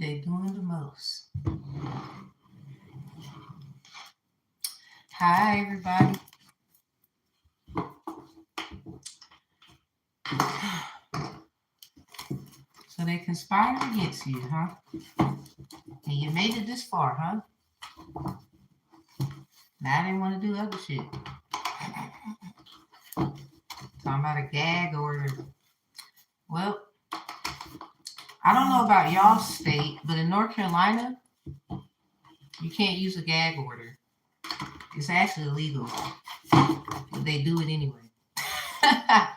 they doing the most. Hi, everybody. So they conspired against you, huh? And you made it this far, huh? Now they want to do other shit. Talking about a gag order. Well, I don't know about y'all state, but in North Carolina, you can't use a gag order. It's actually illegal, but they do it anyway. I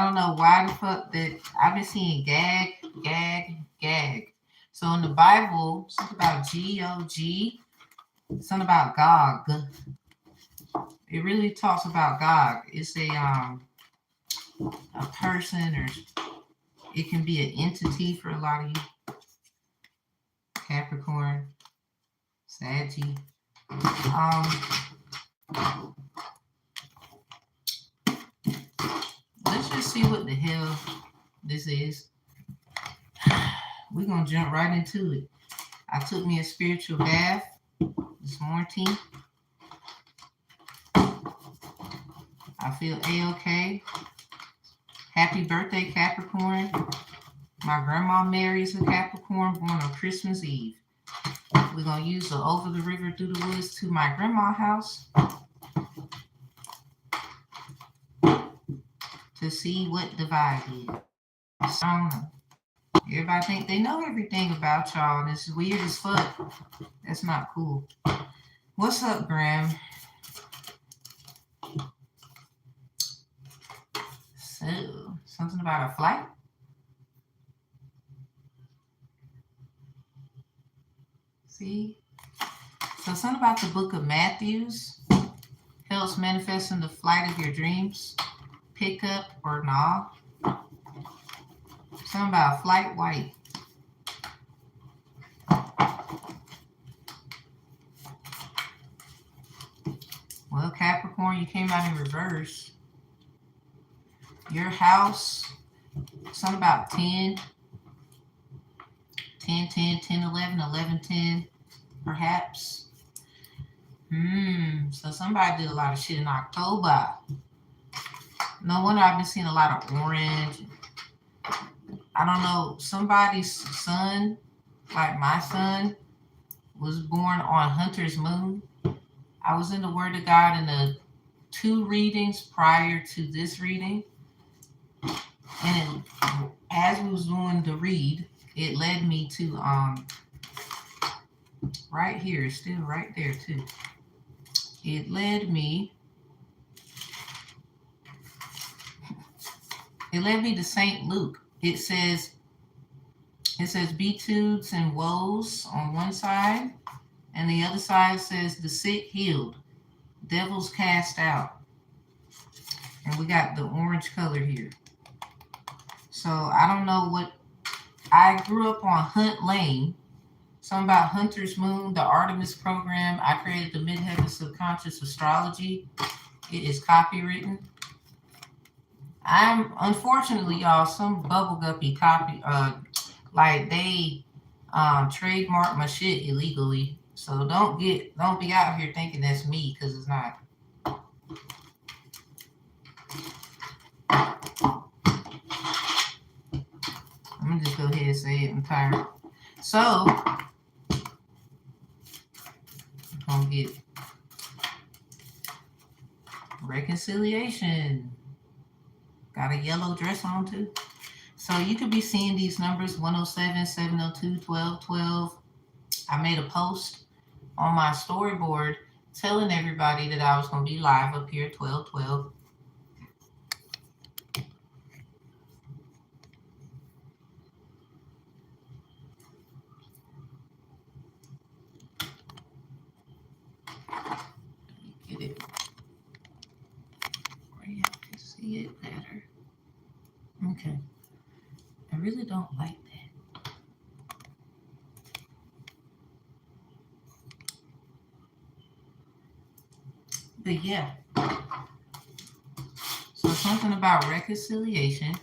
don't know why the fuck that I've been seeing gag. So in the Bible, something about G-O-G, something about Gog. It really talks about Gog. It's a person, or it can be an entity for a lot of you. Capricorn, Saggy. Let's just see what the hell this is. We're gonna jump right into it. I took me a spiritual bath this morning. I feel A-okay. Happy birthday, Capricorn. My grandma Mary's a Capricorn, born on Christmas Eve. We're going to use the Over the River Through the Woods to my grandma's house to see what the vibe is. I don't know. Everybody think they know everything about y'all, and it's weird as fuck. That's not cool. What's up, Graham? So, something about a flight? See? So, something about the book of Matthews helps manifest in the flight of your dreams, pick up or nah. Something about flight white. Well, Capricorn, you came out in reverse. Your house, something about 10, 11, 11, 10, perhaps. So somebody did a lot of shit in October. No wonder I've been seeing a lot of orange. I don't know, somebody's son, like my son, was born on Hunter's moon. I was in the Word of God in the 2 readings prior to this reading. And as we was doing the read, it led me to right here, still right there too. It led me to St. Luke. It says beatitudes and woes on one side, and the other side says the sick healed, devils cast out. And we got the orange color here. So I don't know what, I grew up on Hunt Lane. Something about Hunter's Moon, the Artemis program. I created the Midheaven Subconscious Astrology. It is copywritten. I'm, unfortunately, y'all, some bubbleguppy copy, like they trademarked my shit illegally. So don't be out here thinking that's me, because it's not. I'm gonna just go ahead and say it. I'm tired. So I'm gonna get reconciliation. Got a yellow dress on too. So you could be seeing these numbers 107, 702, 1212. I made a post on my storyboard telling everybody that I was going to be live up here at 1212. Get it where you can see it better. Okay. I really don't like that. But yeah. So something about reconciliation.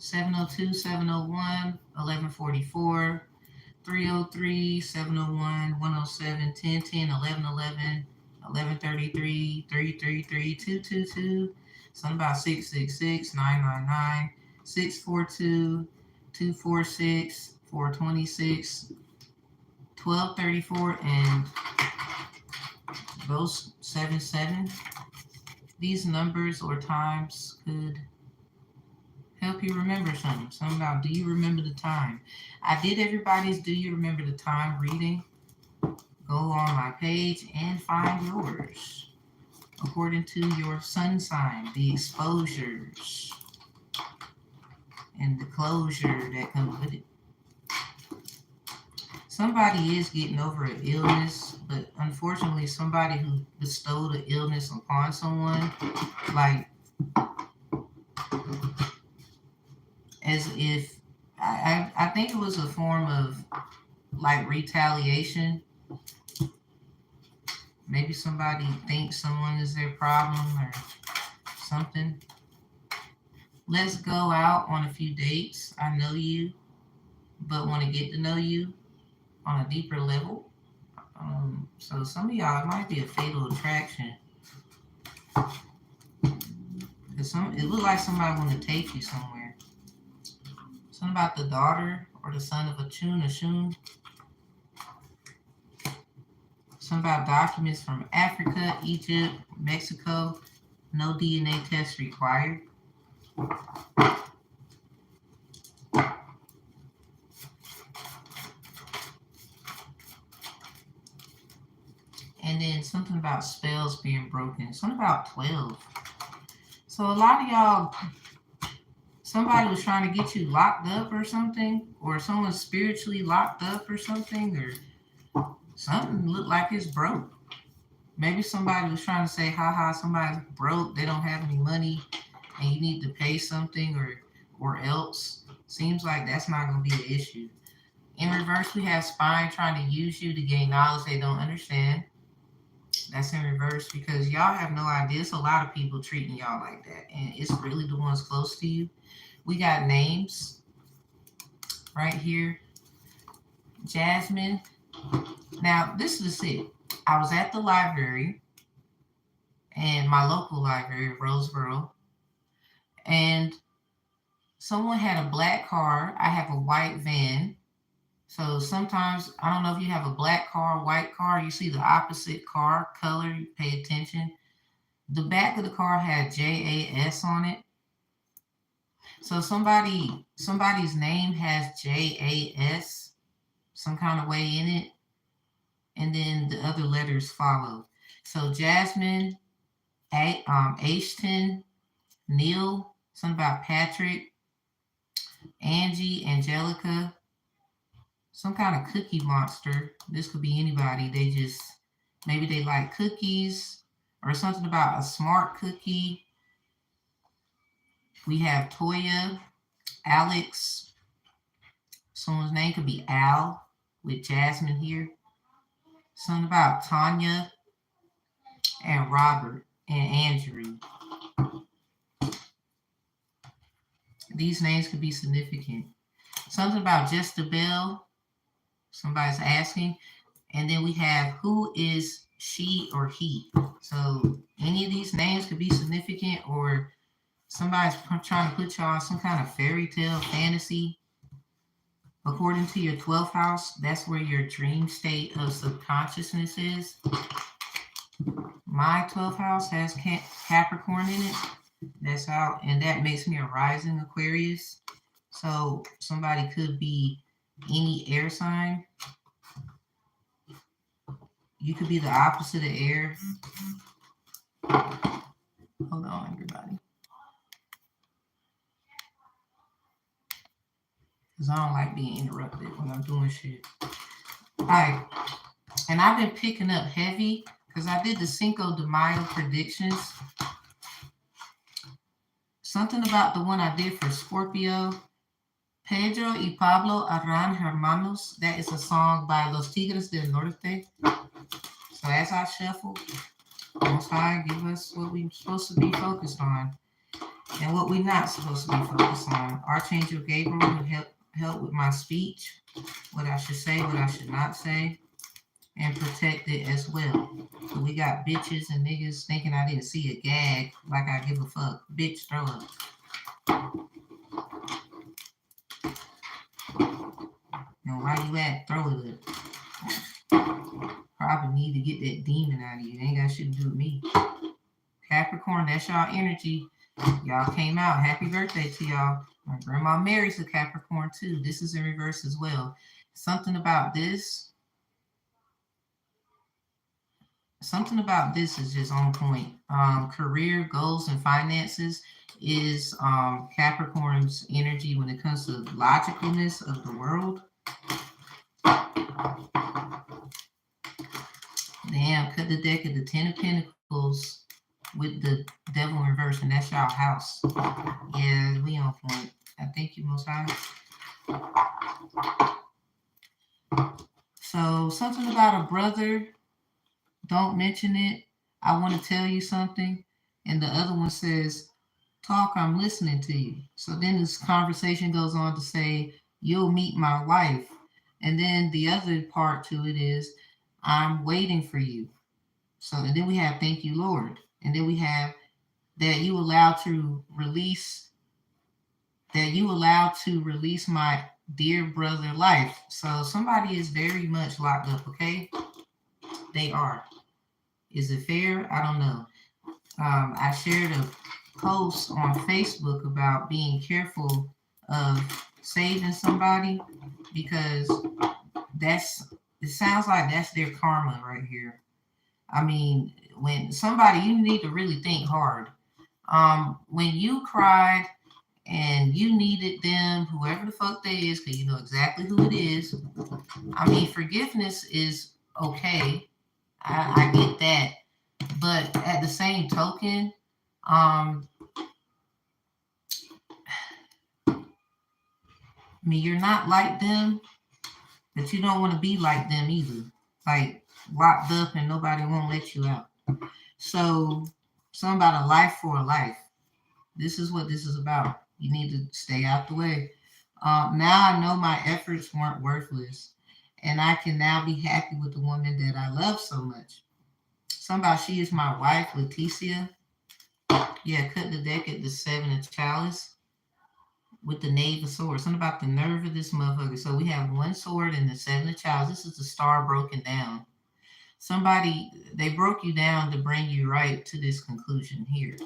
702, 701, 1144, 303, 701, 107, 1010, 1111, 1133, 333, 222, something about 666, 999, 642, 246, 426, 1234, and those 77. These numbers or times could help you remember something. Something about, do you remember the time? I did everybody's do you remember the time reading. Go on my page and find yours according to your sun sign, the exposures and the closure that comes with it. Somebody is getting over an illness, but unfortunately somebody who bestowed the illness upon someone, like as if I think it was a form of like retaliation. Maybe somebody thinks someone is their problem or something. Let's go out on a few dates. I know you, but want to get to know you on a deeper level. So some of y'all, it might be a fatal attraction. It looks like somebody want to take you somewhere. Something about the daughter or the son of a Shun. Something about documents from Africa, Egypt, Mexico. No DNA test required. And then something about spells being broken. Something about 12. So a lot of y'all, somebody was trying to get you locked up or something, or someone spiritually locked up or something, or something looked like it's broke. Maybe somebody was trying to say, haha, somebody's broke, they don't have any money, and you need to pay something or else. Seems like that's not going to be an issue. In reverse, we have spine trying to use you to gain knowledge they don't understand. That's in reverse because y'all have no idea. It's a lot of people treating y'all like that, and it's really the ones close to you. We got names right here. Jasmine. Now, this is it. I was at the library, and my local library, Roseboro, and someone had a black car. I have a white van. So sometimes, I don't know if you have a black car, white car, you see the opposite car color, you pay attention. The back of the car had JAS on it. So somebody's name has JAS some kind of way in it, and then the other letters follow. So Jasmine, Ashton, Neil, something about Patrick, Angie, Angelica, some kind of cookie monster. This could be anybody. Maybe they like cookies or something about a smart cookie. We have Toya, Alex. Someone's name could be Al with Jasmine here. Something about Tanya and Robert and Andrew. These names could be significant. Something about Just a Bell. Somebody's asking. And then we have who is she or he. So any of these names could be significant, or somebody's trying to put y'all on some kind of fairy tale fantasy. According to your 12th house, that's where your dream state of subconsciousness is. My 12th house has Capricorn in it. That's how, and that makes me a rising Aquarius. So somebody could be any air sign. You could be the opposite of air. Hold on, everybody. Because I don't like being interrupted when I'm doing shit. All right. And I've been picking up heavy because I did the Cinco de Mayo predictions. Something about the one I did for Scorpio. Pedro y Pablo Arran Hermanos. That is a song by Los Tigres del Norte. So as I shuffle, Most High give us what we're supposed to be focused on. And what we're not supposed to be focused on. Archangel Gabriel will help with my speech, what I should say, what I should not say, and protect it as well. So we got bitches and niggas thinking I didn't see a gag, like I give a fuck. Bitch, throw up. And why you at? Throw it up. Probably need to get that demon out of you. It ain't got shit to do with me. Capricorn, that's y'all energy. Y'all came out. Happy birthday to y'all. My grandma Mary's a Capricorn too. This is in reverse as well. Something about this is just on point. Career, goals, and finances is Capricorn's energy when it comes to logicalness of the world. Damn, cut the deck of the Ten of Pentacles with the devil in reverse, and that's y'all house. Yeah, we on point. I thank you, Most High. So something about a brother, don't mention it. I want to tell you something. And the other one says, talk, I'm listening to you. So then this conversation goes on to say, you'll meet my wife. And then the other part to it is, I'm waiting for you. So, and then we have, thank you, Lord. And then we have that you allow to release my dear brother life. So somebody is very much locked up, okay? They are. Is it fair? I don't know. I shared a post on Facebook about being careful of saving somebody, because it sounds like that's their karma right here. I mean, when somebody, you need to really think hard. When you cried and you needed them, whoever the fuck they is, because you know exactly who it is. I mean, forgiveness is okay. I get that. But at the same token, I mean, you're not like them, but you don't want to be like them either. Like locked up and nobody won't let you out. So, something about a life for a life. This is what this is about. You need to stay out the way. Now I know my efforts weren't worthless, and I can now be happy with the woman that I love so much. Something about she is my wife, Leticia. Yeah, cut the deck at the Seven of Chalice with the Knave of Swords. Something about the nerve of this motherfucker. So we have one sword and the Seven of Chalice. This is the star broken down. Somebody, they broke you down to bring you right to this conclusion here.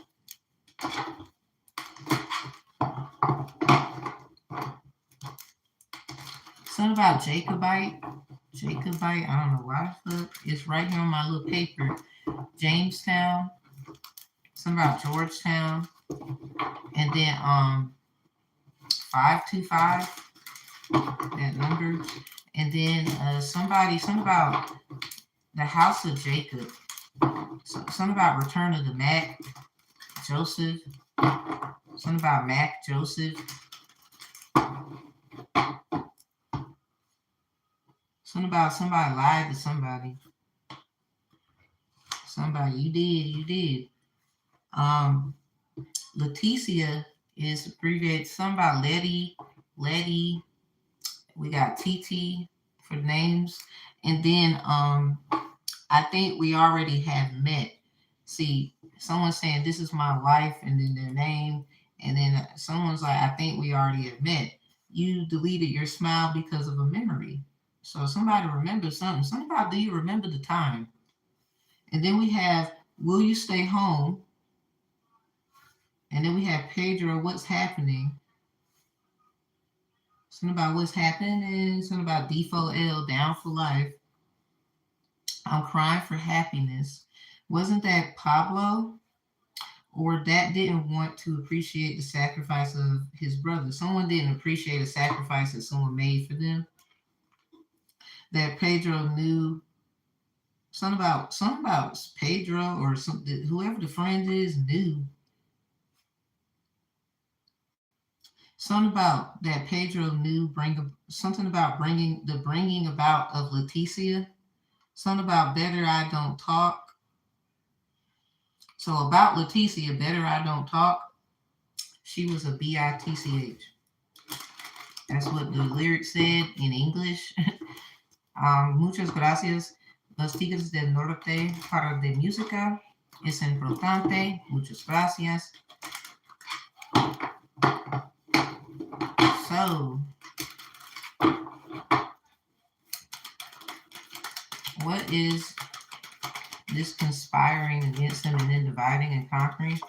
Something about Jacobite. I don't know why the fuck. It's right here on my little paper. Jamestown. Something about Georgetown. And then 525. That number. And then something about the house of Jacob. Something about Return of the Mac. Joseph. Something about Mac Joseph. Something about somebody lied to somebody. Somebody, you did. Leticia is abbreviated. Something about Letty. We got TT for names. And then I think we already have met. See, someone's saying this is my wife, and then their name. And then someone's like, I think we already have met. You deleted your smile because of a memory. So somebody remembers something. Somebody, do you remember the time? And then we have, will you stay home? And then we have Pedro, what's happening? Something about what's happening. Something about D4L, down for life. I'm crying for happiness. Wasn't that Pablo? Or that didn't want to appreciate the sacrifice of his brother. Someone didn't appreciate a sacrifice that someone made for them. That Pedro knew. Something about Pedro or something. Whoever the friend is knew. Something about that Pedro knew. Something about bringing about of Leticia. Something about better I don't talk. So about Leticia, better I don't talk. She was a bitch. That's what the lyric said in English. Muchas gracias. Los Tigres del Norte para de música es importante. Muchas gracias. So, what is this conspiring against them and then dividing and conquering?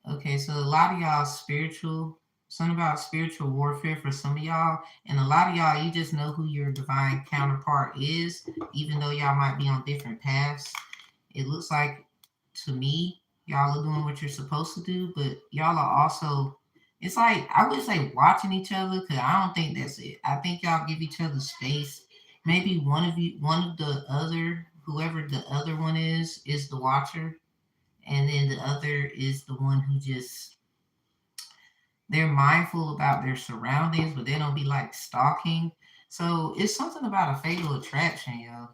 Okay, so a lot of y'all spiritual, something about spiritual warfare for some of y'all, and a lot of y'all, you just know who your divine counterpart is, even though y'all might be on different paths. It looks like, to me, y'all are doing what you're supposed to do, but y'all are also, it's like, I would say watching each other, because I don't think that's it. I think y'all give each other space. Maybe one of the other, whoever the other one is the watcher, and then the other is the one who just, they're mindful about their surroundings, but they don't be like stalking. So it's something about a fatal attraction, yo.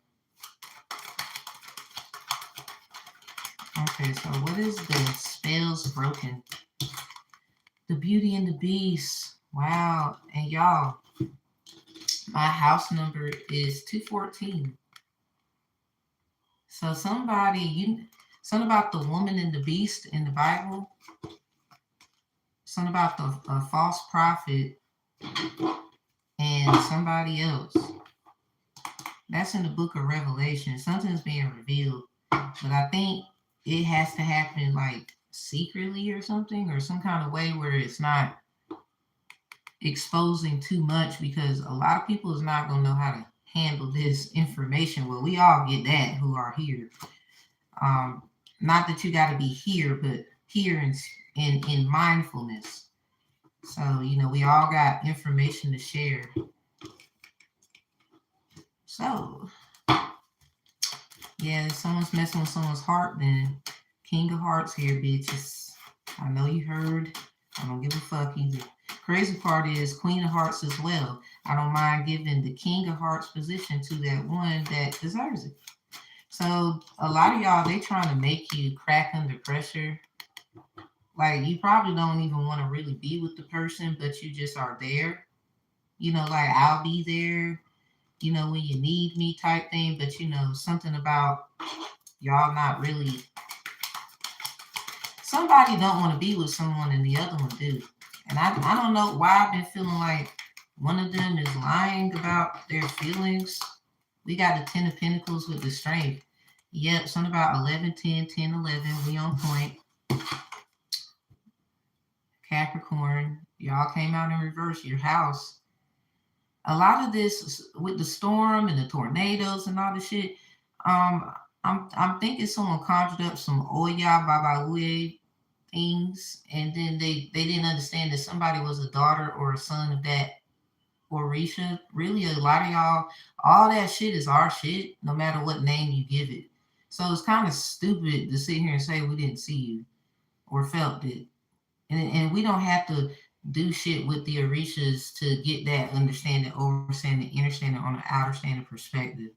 Okay, so what is the spells broken? The Beauty and the Beast. Wow. And y'all, my house number is 214. So something about the woman and the beast in the Bible, something about the false prophet and somebody else. That's in the book of Revelation. Something's being revealed, but I think it has to happen like secretly or something, or some kind of way where it's not exposing too much, because a lot of people is not going to know how to handle this information. Well, we all get that who are here. Not that you got to be here, but here in mindfulness. So, you know, we all got information to share. So, yeah, if someone's messing with someone's heart, then King of Hearts here, bitches. I know you heard. I don't give a fuck either. Crazy part is Queen of Hearts as well. I don't mind giving the King of Hearts position to that one that deserves it. So a lot of y'all, they trying to make you crack under pressure. Like, you probably don't even want to really be with the person, but you just are there. You know, like, I'll be there, you know, when you need me type thing. But, you know, something about y'all not really. Somebody don't want to be with someone and the other one do. And I don't know why I've been feeling like one of them is lying about their feelings. We got the 10 of Pentacles with the Strength. Yep, something about 11, 10, 10, 11. We on point. Capricorn, y'all came out in reverse, your house. A lot of this with the storm and the tornadoes and all the shit, I'm thinking someone conjured up some Oya Baba Uye things, and then they didn't understand that somebody was a daughter or a son of that Orisha. Really, a lot of y'all, all that shit is our shit, no matter what name you give it. So it's kind of stupid to sit here and say we didn't see you or felt it. And we don't have to do shit with the Orishas to get that understanding, overstanding, understanding on an outer standing perspective.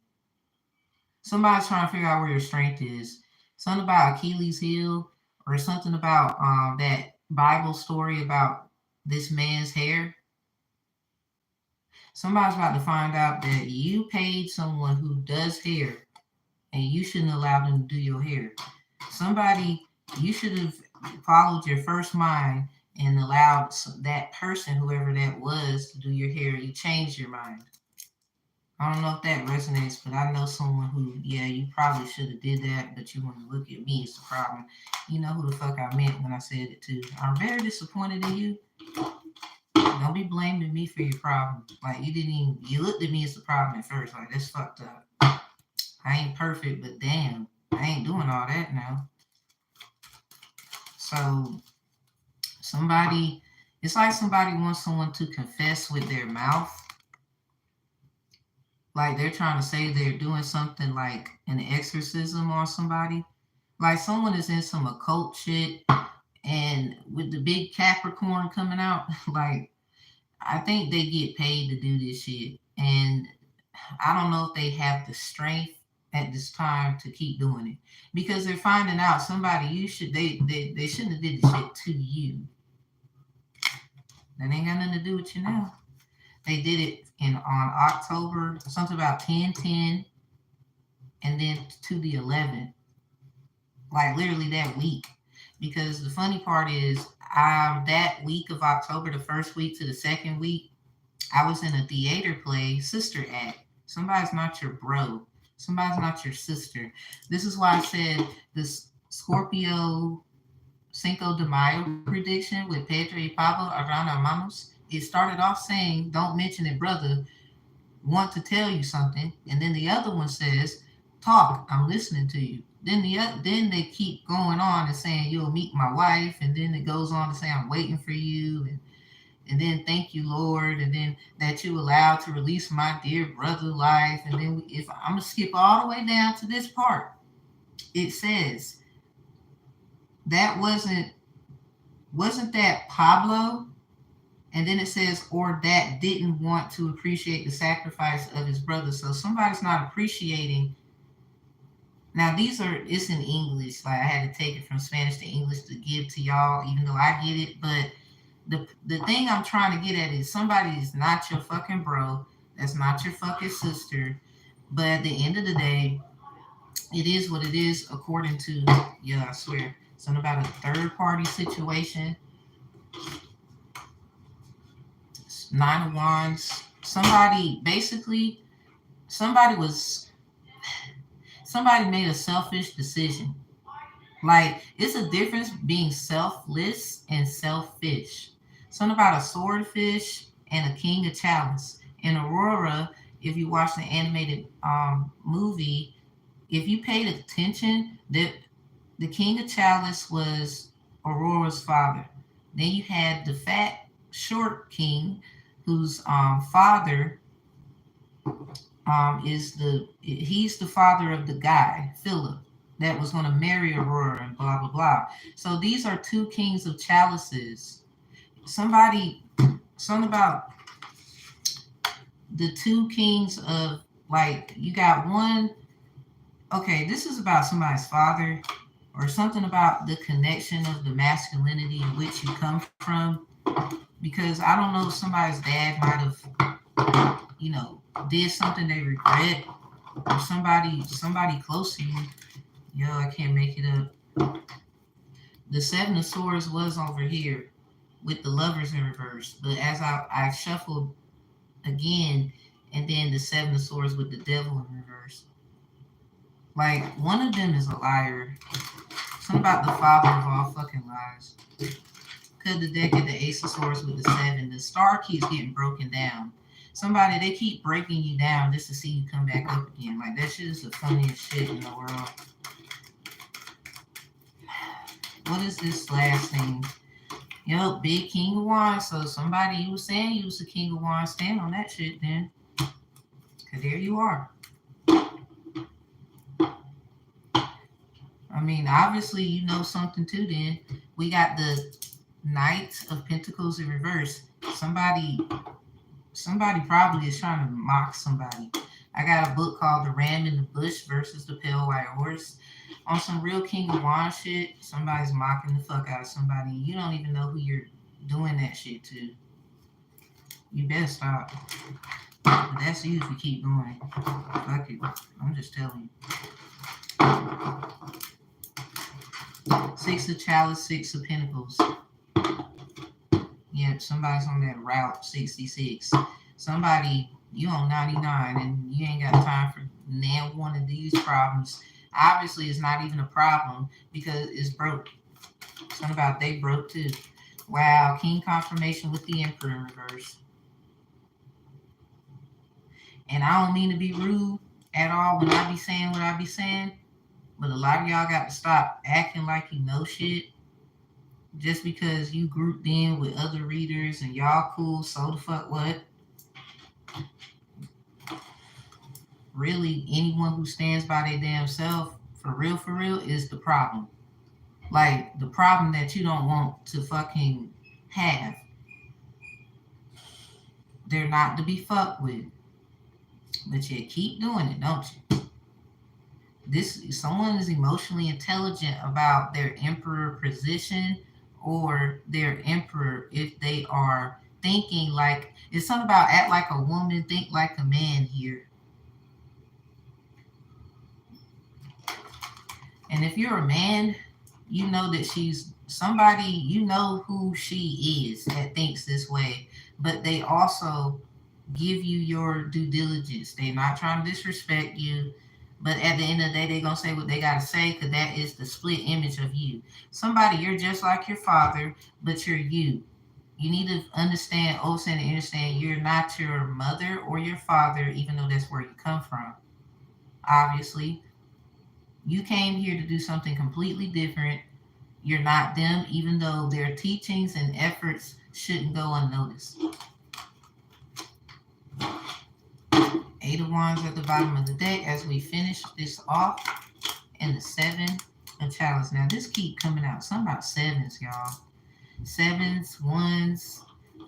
Somebody's trying to figure out where your strength is. Something about Achilles' heel, or something about that Bible story about this man's hair. Somebody's about to find out that you paid someone who does hair and you shouldn't allow them to do your hair. Somebody, you should have followed your first mind and allowed that person, whoever that was, to do your hair. You changed your mind. I don't know if that resonates, but I know someone who, yeah, you probably should have did that, but you want to look at me as the problem. You know who the fuck I meant when I said it too. I'm very disappointed in you. Don't be blaming me for your problem. Like, you looked at me as the problem at first. Like, that's fucked up. I ain't perfect, but damn, I ain't doing all that now. So it's like somebody wants someone to confess with their mouth. Like, they're trying to say they're doing something like an exorcism on somebody. Like, someone is in some occult shit, and with the big Capricorn coming out, like, I think they get paid to do this shit. And I don't know if they have the strength at this time to keep doing it, because they're finding out somebody they shouldn't have did the shit to you. That ain't got nothing to do with you now. They did it on October, something about 10/10, and then to the 11th, like literally that week. Because the funny part is, that week of October, the first week to the second week, I was in a theater play, Sister Act. Somebody's not your bro. Somebody's not your sister. This is why I said this Scorpio Cinco de Mayo prediction with Pedro y Pablo around our manos. It started off saying, "Don't mention it, brother. Want to tell you something," and then the other one says, "Talk. I'm listening to you." Then they keep going on and saying, "You'll meet my wife," and then it goes on to say, "I'm waiting for you," and then, "Thank you, Lord," and then, "That you allowed to release my dear brother life," and then, if I'm gonna skip all the way down to this part, it says that wasn't that Pablo, and then it says, "or that didn't want to appreciate the sacrifice of his brother." So somebody's not appreciating. Now it's in English. Like, I had to take it from Spanish to English to give to y'all, even though I get it. But the thing I'm trying to get at is, somebody is not your fucking bro. That's not your fucking sister. But at the end of the day, it is what it is, according to, yeah, I swear, something about a third party situation. Nine of Wands. Somebody was somebody made a selfish decision. Like, it's a difference being selfless and selfish. Something about a swordfish and a king of chalice. In Aurora, if you watch the animated movie, if you paid attention, the king of chalice was Aurora's father. Then you had the fat, short king, whose father he's the father of the guy, Philip, that was going to marry Aurora, and blah blah blah. So these are two kings of chalices. Somebody, something about the two kings of, like, you got one. Okay, this is about somebody's father, or something about the connection of the masculinity in which you come from. Because I don't know if somebody's dad might have, did something they regret, or somebody close to you. Yo, I can't make it up. The Seven of Swords was over here with the Lovers in reverse, but as I shuffled again, and then the Seven of Swords with the Devil in reverse. Like, one of them is a liar. Something about the father of all fucking lies. Cut the deck at the Ace of Swords with the Seven. The star keeps getting broken down. Somebody, they keep breaking you down just to see you come back up again. Like, that shit is the funniest shit in the world. What is this last thing? Yo, big King of Wands. So somebody, you was saying you was the King of Wands. Stand on that shit then. Because there you are. I mean, obviously you know something too then. We got the Knight of Pentacles in reverse. Somebody probably is trying to mock somebody. I got a book called The Ram in the Bush versus the Pale White Horse. On some real King of Wands shit, somebody's mocking the fuck out of somebody. You don't even know who you're doing that shit to. You better stop. But that's you if you keep going. Fuck it. I'm just telling you. Six of Chalice, Six of Pentacles. Yep, somebody's on that Route 66. Somebody, you on 99 and you ain't got time for one of these problems. Obviously, it's not even a problem because it's broke. Something about they broke too. Wow, King confirmation with the Emperor in reverse. And I don't mean to be rude at all when I be saying what I be saying, but a lot of y'all got to stop acting like you know shit just because you grouped in with other readers and y'all cool, so the fuck what? Really, anyone who stands by their damn self, for real, is the problem. Like, the problem that you don't want to fucking have. They're not to be fucked with. But you keep doing it, don't you? Someone is emotionally intelligent about their emperor position, or their emperor if they are thinking like, it's something about act like a woman, think like a man here. And if you're a man, you know that she's somebody, you know who she is that thinks this way, but they also give you your due diligence. They're not trying to disrespect you, but at the end of the day, they're going to say what they got to say because that is the split image of you. Somebody, you're just like your father, but you're you. You need to understand, and understand you're not your mother or your father, even though that's where you come from. Obviously, you came here to do something completely different. You're not them, even though their teachings and efforts shouldn't go unnoticed. Eight of Wands at the bottom of the deck as we finish this off. And the Seven of Chalice. Now, this keep coming out. Something about sevens, y'all. Sevens, ones.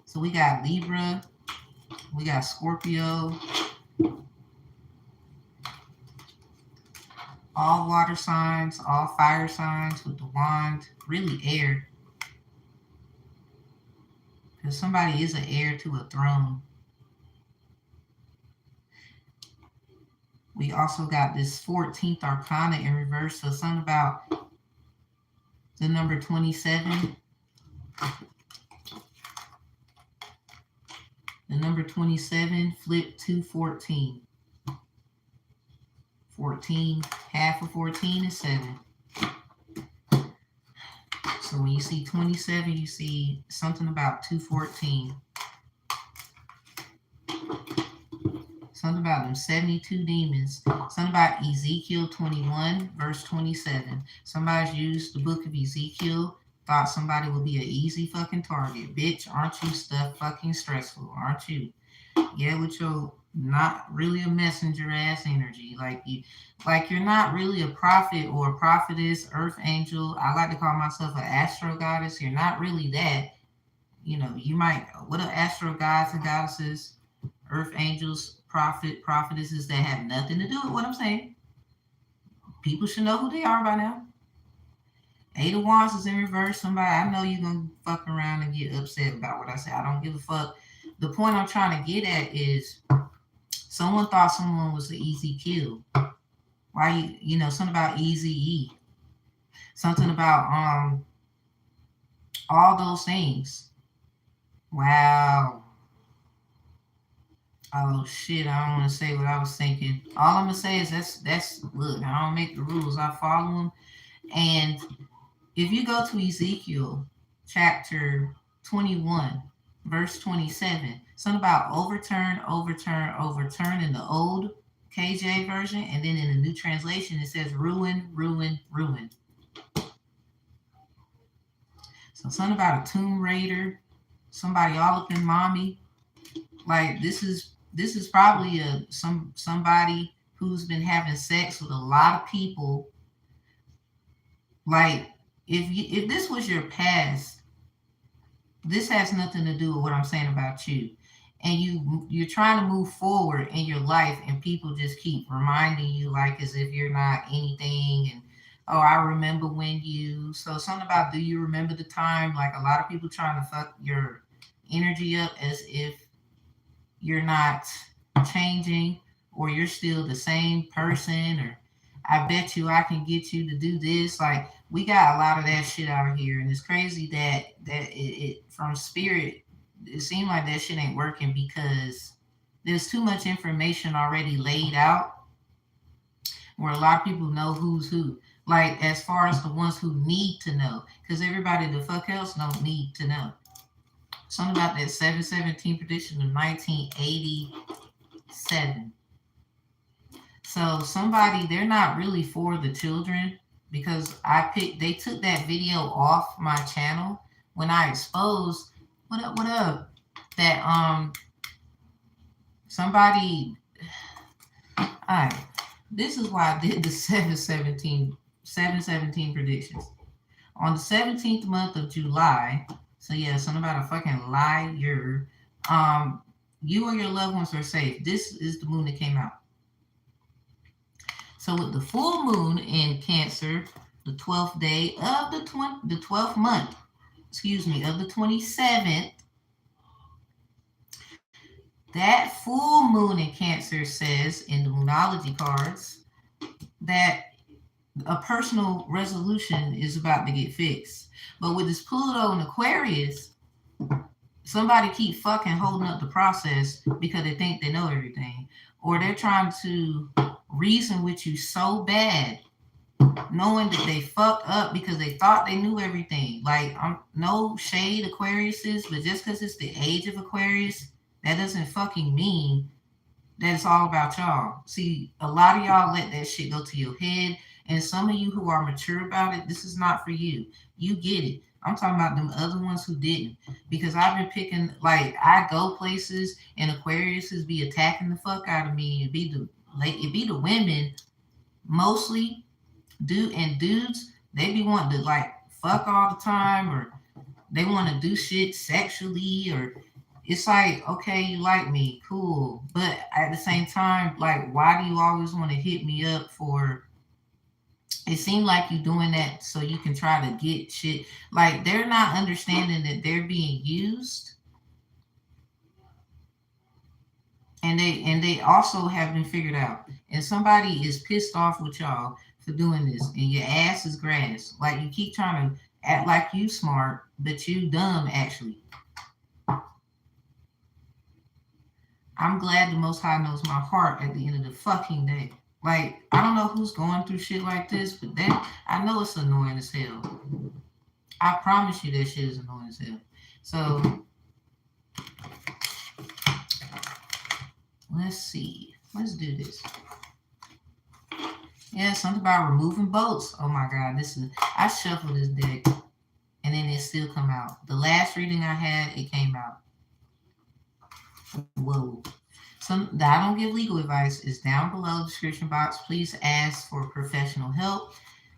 So we got Libra. We got Scorpio. All water signs, all fire signs with the wand. Really air. Because somebody is an heir to a throne. We also got this 14th Arcana in reverse. So something about the number 27. The number 27 flipped to 14. 14, half of 14 is 7. So when you see 27, you see something about 214. Something about them 72 demons. Something about Ezekiel 21, verse 27. Somebody's used the book of Ezekiel, thought somebody would be an easy fucking target. Bitch, aren't you stuff fucking stressful? Aren't you? Yeah, with your not really a messenger ass energy. Like you're not really a prophet or a prophetess, earth angel. I like to call myself an astro goddess. You're not really that. You know, you might, what are astro gods and goddesses, earth angels, prophetesses that have nothing to do with what I'm saying. People should know who they are by now. Eight of Wands is in reverse. Somebody, I know you're going to fuck around and get upset about what I say. I don't give a fuck. The point I'm trying to get at is someone thought someone was an easy kill. Why, you know, something about Eazy-E. Something about all those things. Wow. Oh shit, I don't want to say what I was thinking. All I'm going to say is that's look, I don't make the rules. I follow them. And if you go to Ezekiel chapter 21, verse 27, something about overturn in the old KJ version, and then in the new translation it says ruin. So something about a Tomb Raider, somebody all up in mommy. Like this is probably somebody who's been having sex with a lot of people. Like if this was your past, this has nothing to do with what I'm saying about you. And you're trying to move forward in your life, and people just keep reminding you like as if you're not anything. And oh, I remember when you. So something about, do you remember the time? Like a lot of people trying to fuck your energy up as if you're not changing or you're still the same person, or I bet you I can get you to do this. Like we got a lot of that shit out here, and it's crazy that it from spirit, it seemed like that shit ain't working because there's too much information already laid out where a lot of people know who's who. Like as far as the ones who need to know, because everybody the fuck else don't need to know. Something about that 717 prediction of 1987. So somebody, they're not really for the children, because they took that video off my channel when I exposed, what up, that, somebody, all right, this is why I did the 717 predictions. On the 17th month of July, so yeah, something about a fucking liar, you or your loved ones are safe. This is the moon that came out. So with the full moon in Cancer, the 12th day of the 12th month, of the 27th, That full moon in Cancer says in the Moonology cards that a personal resolution is about to get fixed. But with this Pluto in Aquarius, somebody keep fucking holding up the process because they think they know everything, or they're trying to reason with you so bad, knowing that they fucked up because they thought they knew everything. Like, I'm no shade, Aquariuses, but just because it's the age of Aquarius, that doesn't fucking mean that it's all about y'all. See, a lot of y'all let that shit go to your head, and some of you who are mature about it, this is not for you. You get it. I'm talking about them other ones who didn't, because I've been picking. Like, I go places and Aquariuses be attacking the fuck out of me. It be the women mostly, dudes. They be wanting to like fuck all the time, or they want to do shit sexually, or it's like, okay, you like me, cool. But at the same time, like, why do you always want to hit me up for, it seemed like you doing that so you can try to get shit. Like, they're not understanding that they're being used. And they also have been figured out. And somebody is pissed off with y'all for doing this. And your ass is grass. Like, you keep trying to act like you smart, but you dumb actually. I'm glad the Most High knows my heart at the end of the fucking day. Like, I don't know who's going through shit like this, but that, I know it's annoying as hell. I promise you that shit is annoying as hell. So, let's see. Let's do this. Yeah, something about removing bolts. Oh my God, this is, I shuffled this deck and then it still come out. The last reading I had, it came out. Whoa. I don't give legal advice. Is down below the description box. Please ask for professional help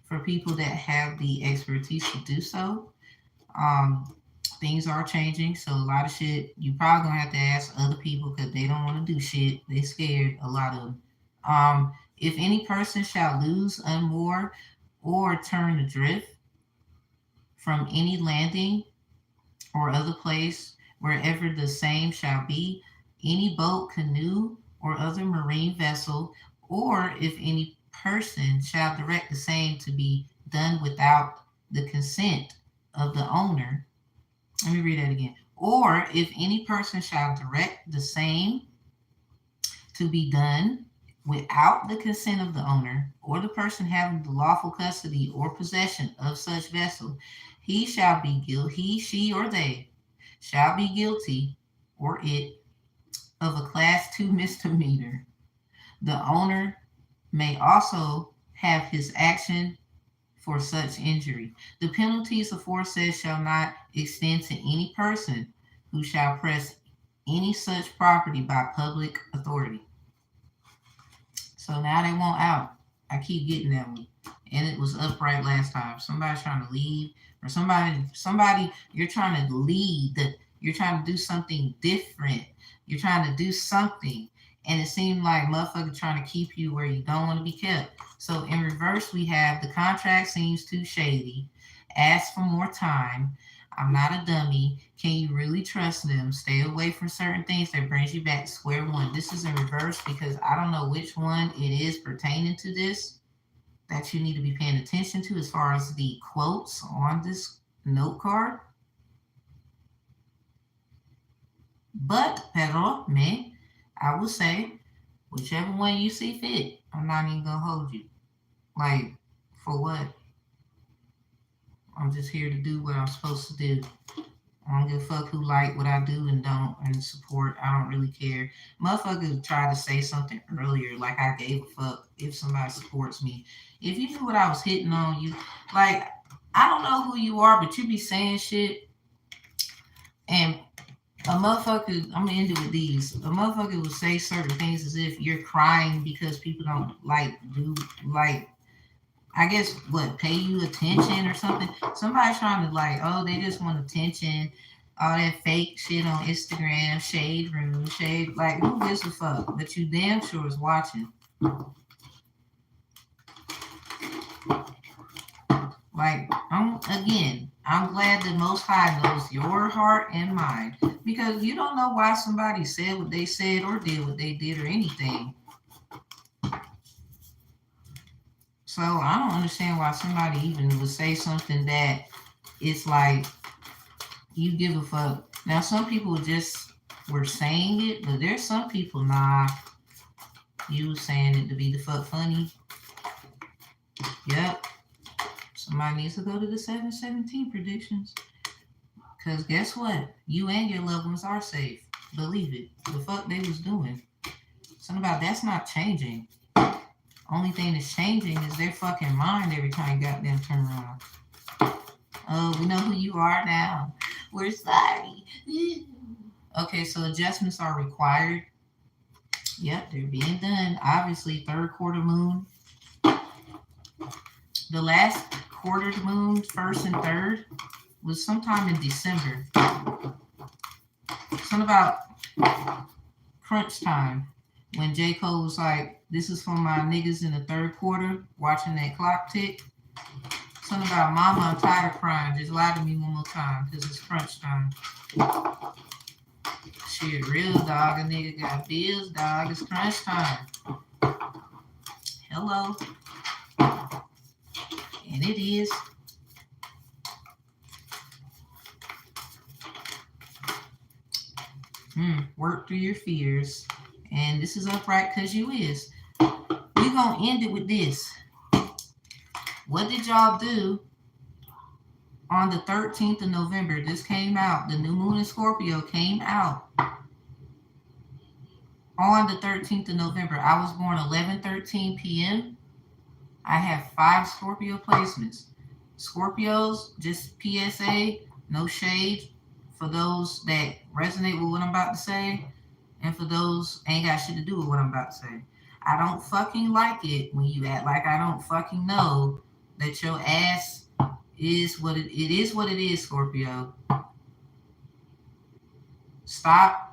for people that have the expertise to do so. Things are changing, so a lot of shit you probably gonna have to ask other people because they don't want to do shit. They scared, a lot of them. If any person shall lose, unmoor, or turn adrift from any landing or other place wherever the same shall be, any boat, canoe, or other marine vessel, or if any person shall direct the same to be done without the consent of the owner. Let me read that again. Or if any person shall direct the same to be done without the consent of the owner, or the person having the lawful custody or possession of such vessel, he, she, or they shall be guilty, or it, of a class 2 misdemeanor. The owner may also have his action for such injury. The penalties aforesaid shall not extend to any person who shall press any such property by public authority. So now they want out. I keep getting that one. And it was upright last time. Somebody's trying to leave, or somebody, you're trying to lead. You're trying to do something different. You're trying to do something. And it seemed like motherfucker trying to keep you where you don't want to be kept. So in reverse, we have the contract seems too shady. Ask for more time. I'm not a dummy. Can you really trust them? Stay away from certain things that brings you back to square one. This is in reverse because I don't know which one it is pertaining to this that you need to be paying attention to as far as the quotes on this note card. But, pero, me, I will say, whichever one you see fit, I'm not even going to hold you. Like, for what? I'm just here to do what I'm supposed to do. I don't give a fuck who like what I do and don't and support. I don't really care. Motherfuckers tried to say something earlier, like I gave a fuck if somebody supports me. If you knew what I was hitting on you, like, I don't know who you are, but you be saying shit and a motherfucker, I'm gonna end it with these. A motherfucker will say certain things as if you're crying because people don't I guess pay you attention or something. Somebody's trying to oh, they just want attention. All that fake shit on Instagram, shade room, shade, who gives a fuck? But you damn sure is watching. Like, I'm glad the Most High knows your heart and mind, because you don't know why somebody said what they said or did what they did or anything. So I don't understand why somebody even would say something that it's like you give a fuck. Now some people just were saying it, but there's some people, nah, you was saying it to be the fuck funny. Yep. Somebody needs to go to the 717 predictions. Because guess what? You and your loved ones are safe. Believe it. The fuck they was doing. Something about that's not changing. Only thing that's changing is their fucking mind every time you goddamn turn around. Oh, we know who you are now. We're sorry. Okay, so adjustments are required. Yep, they're being done. Obviously, third quarter moon. The last quarter moon, first and third, was sometime in December. Something about crunch time. When J. Cole was like, this is for my niggas in the third quarter, watching that clock tick. Something about mama, I'm tired of crying. Just lie to me one more time, because it's crunch time. Shit, real dog, a nigga got bills, dog. It's crunch time. Hello. And it is. Work through your fears. And this is upright because you is. We're going to end it with this. What did y'all do on the 13th of November? This came out. The new moon in Scorpio came out on the 13th of November. I was born 11:13 p.m. I have 5 Scorpio placements. Scorpios, just PSA, no shade for those that resonate with what I'm about to say, and for those ain't got shit to do with what I'm about to say. I don't fucking like it when you act like I don't fucking know that your ass is what it is what it is, Scorpio. Stop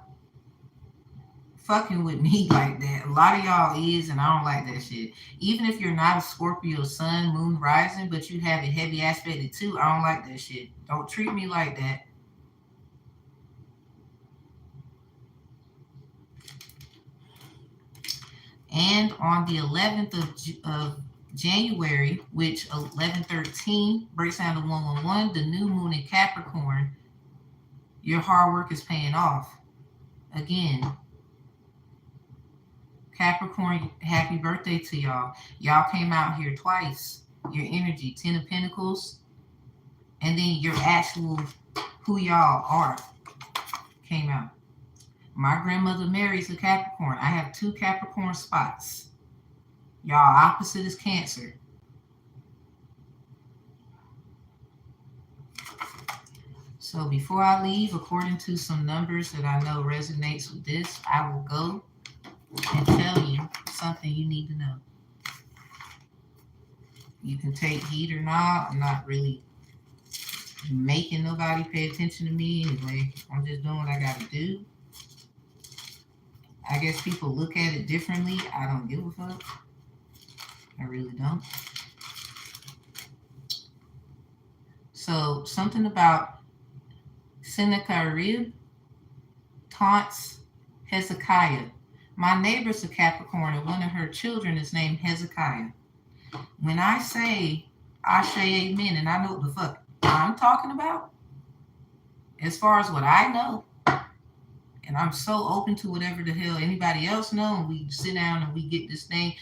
fucking with me like that. A lot of y'all is, and I don't like that shit. Even if you're not a Scorpio sun, moon, rising, but you have a heavy aspected too, I don't like that shit. Don't treat me like that. And on the 11th of January, which 11:13 breaks down to 111, the new moon in Capricorn, your hard work is paying off. Again, Capricorn, happy birthday to y'all. Y'all came out here twice. Your energy, 10 of Pentacles, and then your actual who y'all are came out. My grandmother Mary's a Capricorn. I have 2 Capricorn spots. Y'all opposite is Cancer. So before I leave, according to some numbers that I know resonates with this, I will go and tell you something you need to know. You can take heed or not. I'm not really making nobody pay attention to me anyway. I'm just doing what I got to do. I guess people look at it differently. I don't give a fuck. I really don't. So something about Sennacherib taunts Hezekiah. My neighbor's a Capricorn, and one of her children is named Hezekiah. When I say Ashe Amen, and I know what the fuck I'm talking about, as far as what I know, and I'm so open to whatever the hell anybody else know, and we sit down and we get this thing.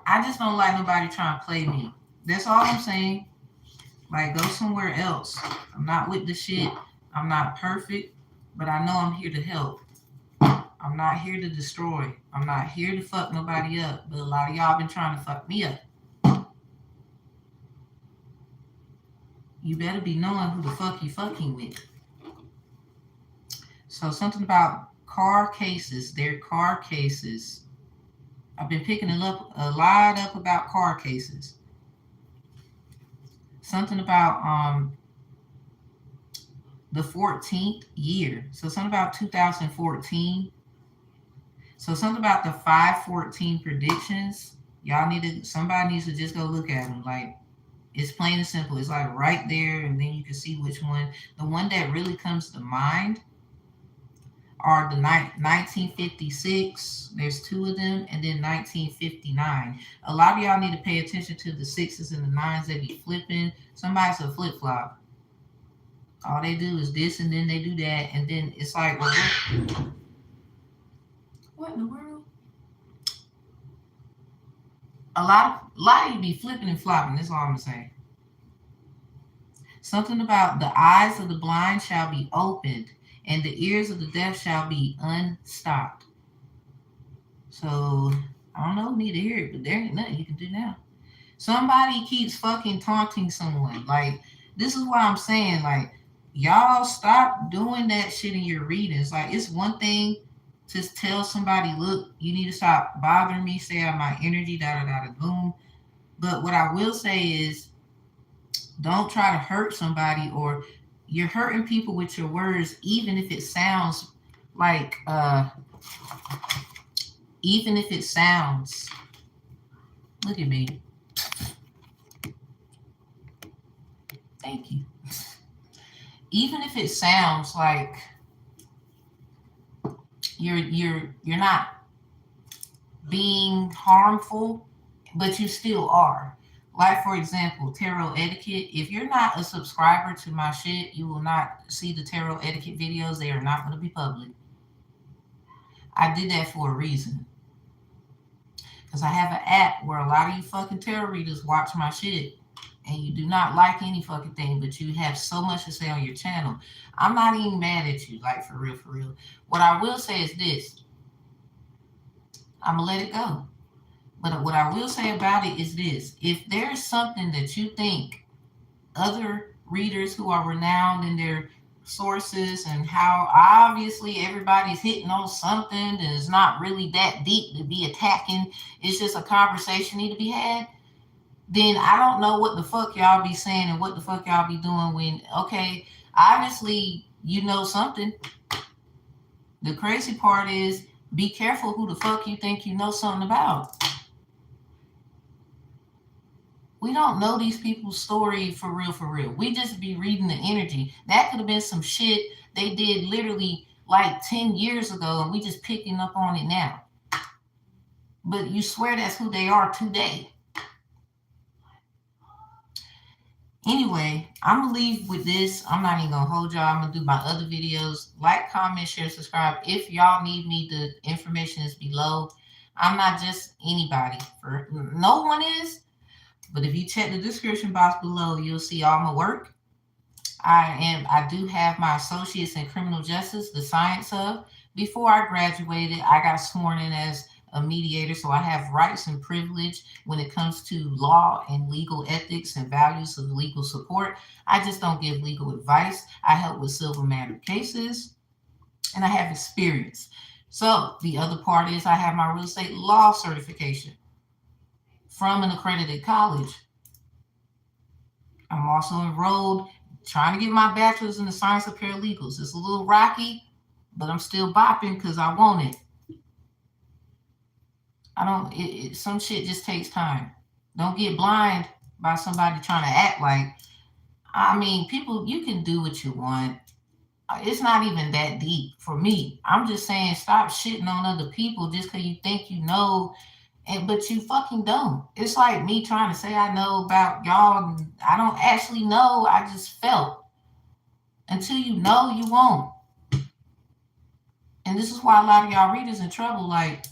I just don't like nobody trying to play me. That's all I'm saying. Like, go somewhere else. I'm not with the shit. I'm not perfect, but I know I'm here to help. I'm not here to destroy. I'm not here to fuck nobody up, but a lot of y'all been trying to fuck me up. You better be knowing who the fuck you fucking with. So something about car cases. They're car cases. I've been picking a lot up about car cases. Something about the 14th year. So something about 2014. So something about the 514 predictions. Y'all somebody needs to just go look at them. Like, It's plain and simple. It's like right there, and then you can see which one. The one that really comes to mind are the 1956. There's two of them, and then 1959. A lot of y'all need to pay attention to the sixes and the nines. They be flipping. Somebody's a flip flop. All they do is this, and then they do that, and then it's like, well, what in the world? A lot of you be flipping and flopping. That's all I'm saying. Something about the eyes of the blind shall be opened, and the ears of the deaf shall be unstopped. So I don't know, need to hear it, but there ain't nothing you can do now. Somebody keeps fucking taunting someone. Like, this is why I'm saying, like, y'all stop doing that shit in your readings. Like, it's one thing to tell somebody, look, you need to stop bothering me, stay out of my energy, da da da da boom. But what I will say is, don't try to hurt somebody, or you're hurting people with your words, even if it sounds like even if it sounds, look at me. Thank you. Even if it sounds like you're not being harmful, but you still are. Like, for example, tarot etiquette. If you're not a subscriber to my shit, you will not see the tarot etiquette videos. They are not going to be public. I did that for a reason. Because I have an app where a lot of you fucking tarot readers watch my shit. And you do not like any fucking thing, but you have so much to say on your channel. I'm not even mad at you, like, for real, for real. What I will say is this. I'm going to let it go. But what I will say about it is this. If there's something that you think other readers who are renowned in their sources, and how obviously everybody's hitting on something and it's not really that deep to be attacking, it's just a conversation need to be had, then I don't know what the fuck y'all be saying and what the fuck y'all be doing when, okay, obviously you know something. The crazy part is, be careful who the fuck you think you know something about. We don't know these people's story for real, for real. We just be reading the energy. That could have been some shit they did literally like 10 years ago, and we just picking up on it now. But you swear that's who they are today. Anyway, I'm going to leave with this. I'm not even going to hold y'all. I'm going to do my other videos. Like, comment, share, subscribe. If y'all need me, the information is below. I'm not just anybody. No one is. But if you check the description box below, you'll see all my work. I do have my associates in criminal justice, the science of. Before I graduated, I got sworn in as a mediator, so I have rights and privilege when it comes to law and legal ethics and values of legal support. I just don't give legal advice. I help with civil matter cases, and I have experience. So the other part is, I have my real estate law certification from an accredited college. I'm also enrolled, trying to get my bachelor's in the science of paralegals. It's a little rocky, but I'm still bopping because I want it. Some shit just takes time. Don't get blind by somebody trying to act like, I mean, people, you can do what you want. It's not even that deep for me. I'm just saying, stop shitting on other people just because you think you know, but you fucking don't. It's like me trying to say I know about y'all. I don't actually know. I just felt. Until you know, you won't. And this is why a lot of y'all readers in trouble. Like,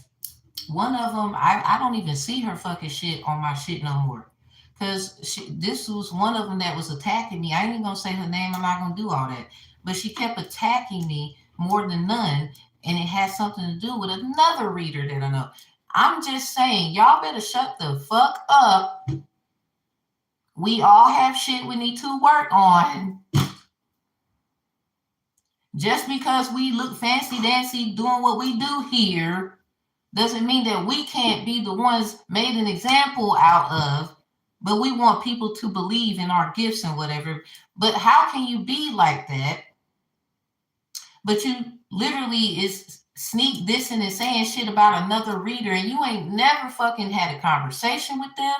one of them, I don't even see her fucking shit on my shit no more. Because this was one of them that was attacking me. I ain't even going to say her name. I'm not going to do all that. But she kept attacking me more than none. And it has something to do with another reader that I know. I'm just saying, y'all better shut the fuck up. We all have shit we need to work on. Just because we look fancy dancy doing what we do here doesn't mean that we can't be the ones made an example out of, but we want people to believe in our gifts and whatever. But how can you be like that? But you literally is sneak dissing and saying shit about another reader, and you ain't never fucking had a conversation with them.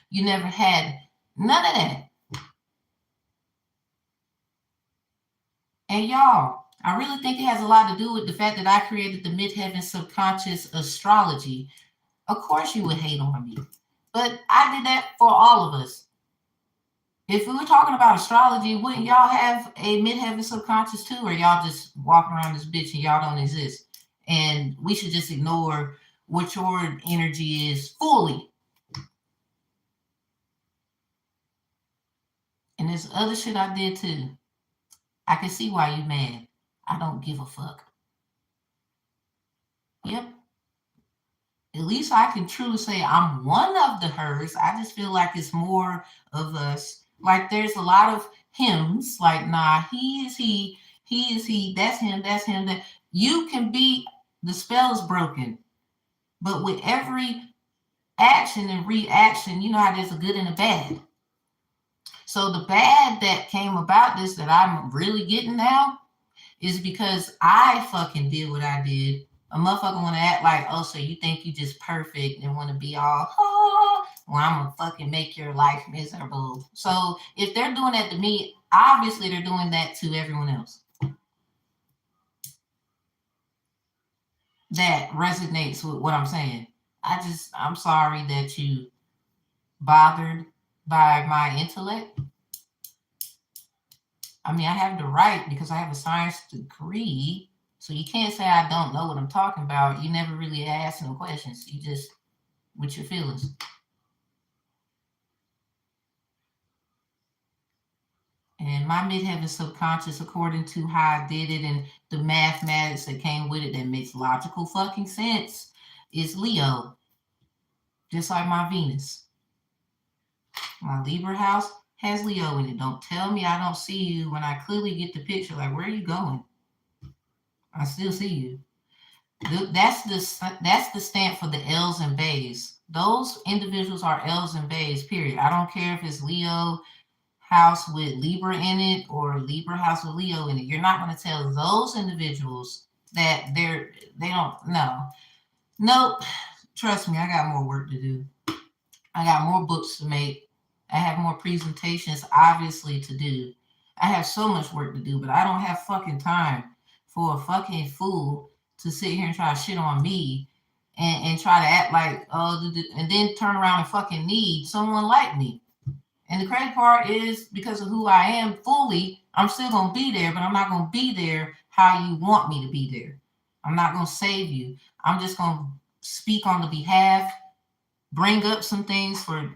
You never had None of that. And y'all, I really think it has a lot to do with the fact that I created the midheaven subconscious astrology. Of course you would hate on me, but I did that for all of us. If we were talking about astrology, wouldn't y'all have a midheaven subconscious too, or y'all just walk around this bitch and y'all don't exist? And we should just ignore what your energy is fully. And there's other shit I did too. I can see why you mad. I don't give a fuck. Yep. At least I can truly say I'm one of the hers. I just feel like it's more of us. Like there's a lot of hims, like, nah, he is he is he, that's him, that you can be, the spell is broken. But with every action and reaction, you know how there's a good and a bad. So the bad that came about this that I'm really getting now is because I fucking did what I did. A motherfucker want to act like, oh, so you think you just perfect and want to be all, oh, well, I'm gonna fucking make your life miserable. So if they're doing that to me, obviously they're doing that to everyone else. That resonates with what I'm saying. I'm sorry that you bothered by my intellect. I mean, I have the right because I have a science degree. So you can't say I don't know what I'm talking about. You never really ask no questions. You just with your feelings. And my midheaven subconscious, according to how I did it and the mathematics that came with it that makes logical fucking sense, is Leo. Just like my Venus. My Libra house has Leo in it. Don't tell me I don't see you when I clearly get the picture. Like, where are you going? I still see you. That's the stamp for the L's and Bays. Those individuals are L's and Bays, period. I don't care if it's Leo house with Libra in it or Libra house with Leo in it. You're not going to tell those individuals that they don't know. Nope. Trust me, I got more work to do. I got more books to make. I have more presentations, obviously, to do. I have so much work to do, but I don't have fucking time for a fucking fool to sit here and try to shit on me and try to act like, oh, and then turn around and fucking need someone like me. And the crazy part is because of who I am fully, I'm still going to be there, but I'm not going to be there how you want me to be there. I'm not going to save you. I'm just going to speak on the behalf, bring up some things for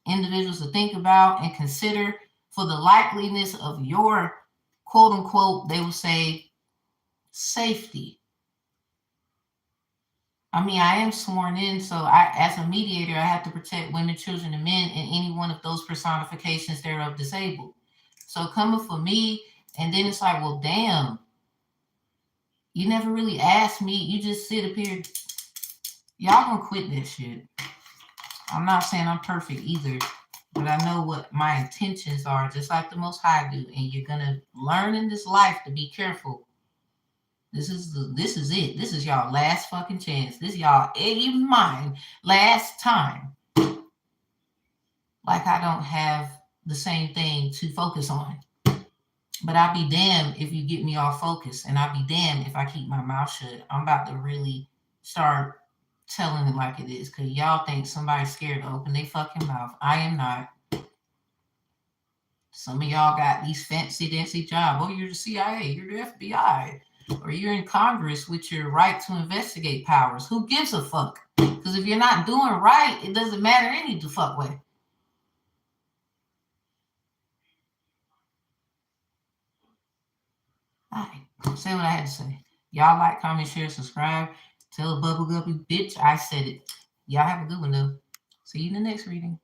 individuals to think about and consider for the likeliness of your quote unquote, they will say, safety. I mean, I am sworn in, so as a mediator, I have to protect women, children, and men, and any one of those personifications thereof disabled. So coming for me, and then it's like, well, damn, you never really asked me. You just sit up here. Y'all gonna quit this shit. I'm not saying I'm perfect either, but I know what my intentions are, just like the Most High do. And you're gonna learn in this life to be careful. This is it. This is y'all last fucking chance. This is y'all mine last time. Like I don't have the same thing to focus on. But I'll be damned if you get me off focus, and I'll be damned if I keep my mouth shut. I'm about to really start telling it like it is, because y'all think somebody's scared to open their fucking mouth. I am not. Some of y'all got these fancy dancy jobs. Oh, you're the CIA, you're the FBI, or you're in Congress with your right to investigate powers. Who gives a fuck? Because if you're not doing right, it doesn't matter any the fuck way. All right, say what I had to say. Y'all like, comment, share, subscribe. Tell a bubble guppy bitch I said it. Y'all have a good one though. See you in the next reading.